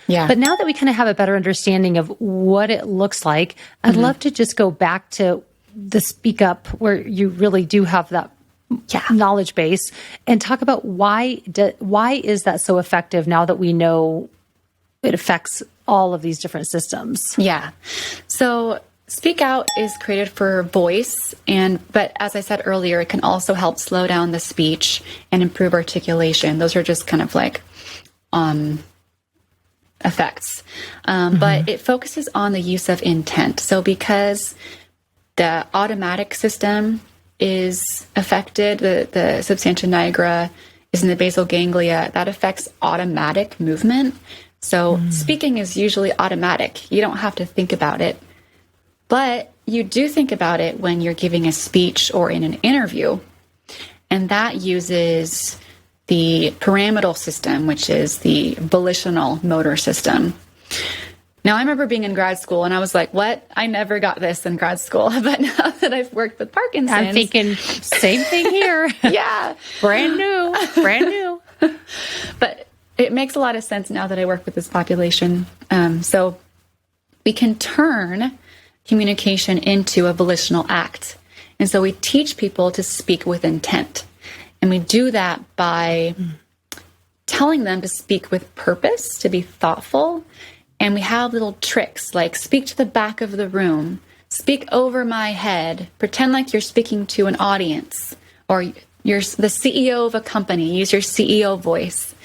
Yeah. But now that we kind of have a better understanding of what it looks like, I'd love to just go back to the speak up where you really do have that knowledge base and talk about why is that so effective now that we know it affects all of these different systems? Yeah. So Speak Out is created for voice, but as I said earlier, it can also help slow down the speech and improve articulation. Those are just kind of like effects. But it focuses on the use of intent. So because the automatic system is affected, the substantia nigra is in the basal ganglia, that affects automatic movement. So speaking is usually automatic. You don't have to think about it. But you do think about it when you're giving a speech or in an interview. And that uses the pyramidal system, which is the volitional motor system. Now, I remember being in grad school and I was like, what? I never got this in grad school. But now that I've worked with Parkinson's, I'm thinking same thing here. Yeah. Brand new. But it makes a lot of sense now that I work with this population. So we can turn communication into a volitional act. And so we teach people to speak with intent. And we do that by telling them to speak with purpose, to be thoughtful. And we have little tricks like speak to the back of the room, speak over my head, pretend like you're speaking to an audience, or you're the CEO of a company, use your CEO voice.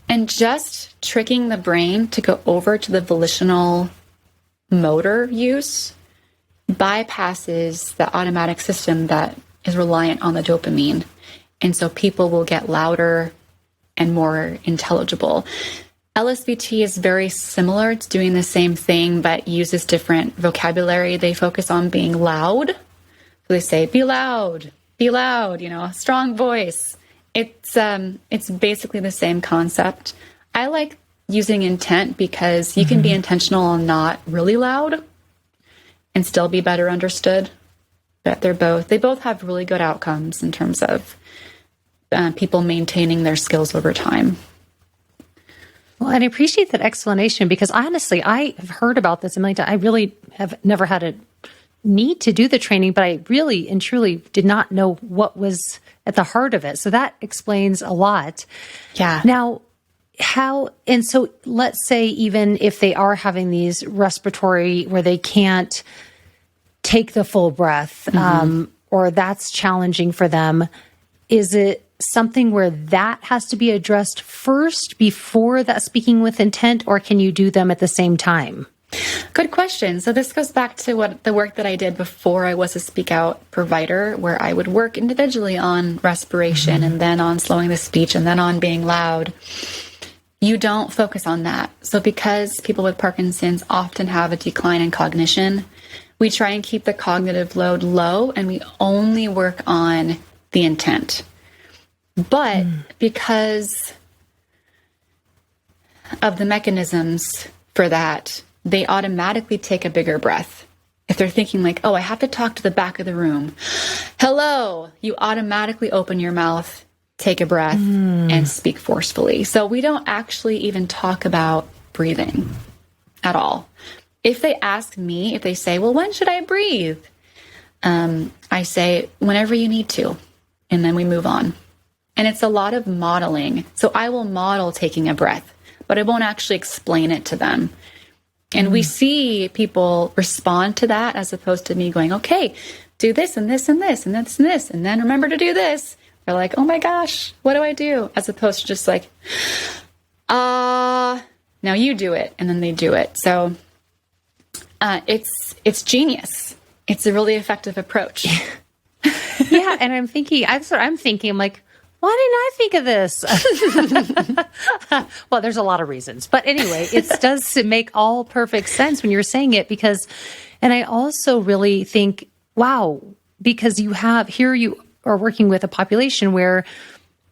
And just tricking the brain to go over to the volitional motor use bypasses the automatic system that is reliant on the dopamine. And so people will get louder and more intelligible. LSVT is very similar. It's doing the same thing, but uses different vocabulary. They focus on being loud. So they say, be loud, strong voice. It's basically the same concept. I like using intent because you can be intentional and not really loud and still be better understood. But they both have really good outcomes in terms of people maintaining their skills over time. Well, and I appreciate that explanation because honestly, I have heard about this a million times. I really have never had a need to do the training, but I really and truly did not know what was at the heart of it. So that explains a lot. Yeah. Now, so let's say even if they are having these respiratory where they can't take the full breath, or that's challenging for them, is it something where that has to be addressed first before that speaking with intent, or can you do them at the same time? Good question. So this goes back to the work that I did before I was a Speak Out provider, where I would work individually on respiration and then on slowing the speech and then on being loud. You don't focus on that. So because people with Parkinson's often have a decline in cognition, we try and keep the cognitive load low and we only work on the intent. But because of the mechanisms for that, they automatically take a bigger breath. If they're thinking like, oh, I have to talk to the back of the room. Hello, you automatically open your mouth, take a breath, and speak forcefully. So we don't actually even talk about breathing at all. If they ask me, if they say, well, when should I breathe? I say, whenever you need to. And then we move on. And it's a lot of modeling. So I will model taking a breath, but I won't actually explain it to them. And we see people respond to that as opposed to me going, okay, do this and this and this and this and this, and then remember to do this. They're like, oh my gosh, what do I do? As opposed to just like, now you do it. And then they do it. So it's genius. It's a really effective approach. Yeah. And I'm thinking, I'm like, why didn't I think of this? Well, there's a lot of reasons. But anyway, it does make all perfect sense when you're saying it and I also really think, wow, because you are working with a population where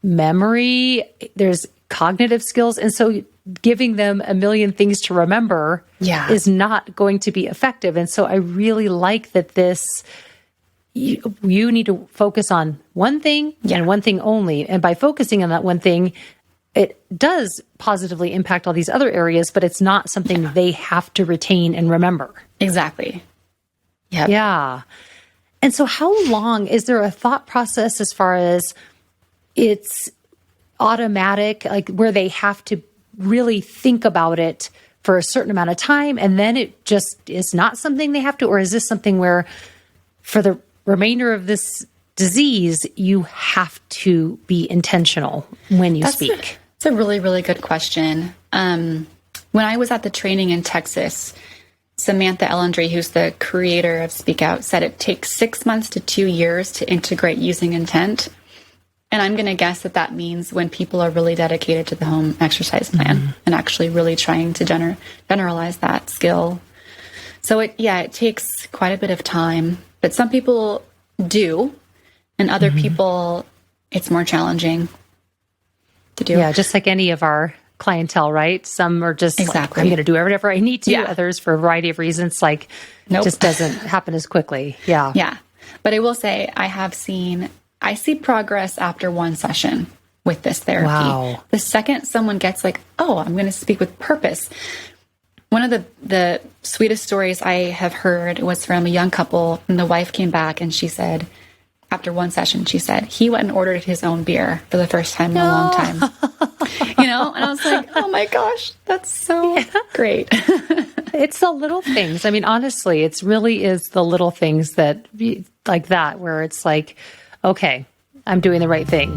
memory, there's cognitive skills. And so giving them a million things to remember is not going to be effective. And so I really like that you need to focus on one thing and one thing only. And by focusing on that one thing, it does positively impact all these other areas, but it's not something they have to retain and remember. Exactly. Yep. Yeah. And so how long is there a thought process as far as it's automatic, like where they have to really think about it for a certain amount of time and then it just is not something they have to, or is this something where for the remainder of this disease, you have to be intentional when you speak? It's a really, really good question. When I was at the training in Texas, Samantha Ellendry, who's the creator of Speak Out, said it takes 6 months to 2 years to integrate using intent. And I'm going to guess that that means when people are really dedicated to the home exercise plan and actually really trying to generalize that skill. So it takes quite a bit of time, but some people do, and other people, it's more challenging to do. Yeah, just like any of our clientele, right? Some are just exactly. I'm going to do whatever I need to. Yeah. Others, for a variety of reasons, like just doesn't happen as quickly. Yeah. Yeah. But I will say I see progress after one session with this therapy. Wow. The second someone gets like, oh, I'm going to speak with purpose. One of the sweetest stories I have heard was from a young couple, and the wife came back and she said, after one session, she said, he went and ordered his own beer for the first time in a long time. And I was like, oh my gosh, that's so great. It's the little things. I mean, honestly, it's really is the little things that like that, where it's like, okay, I'm doing the right thing.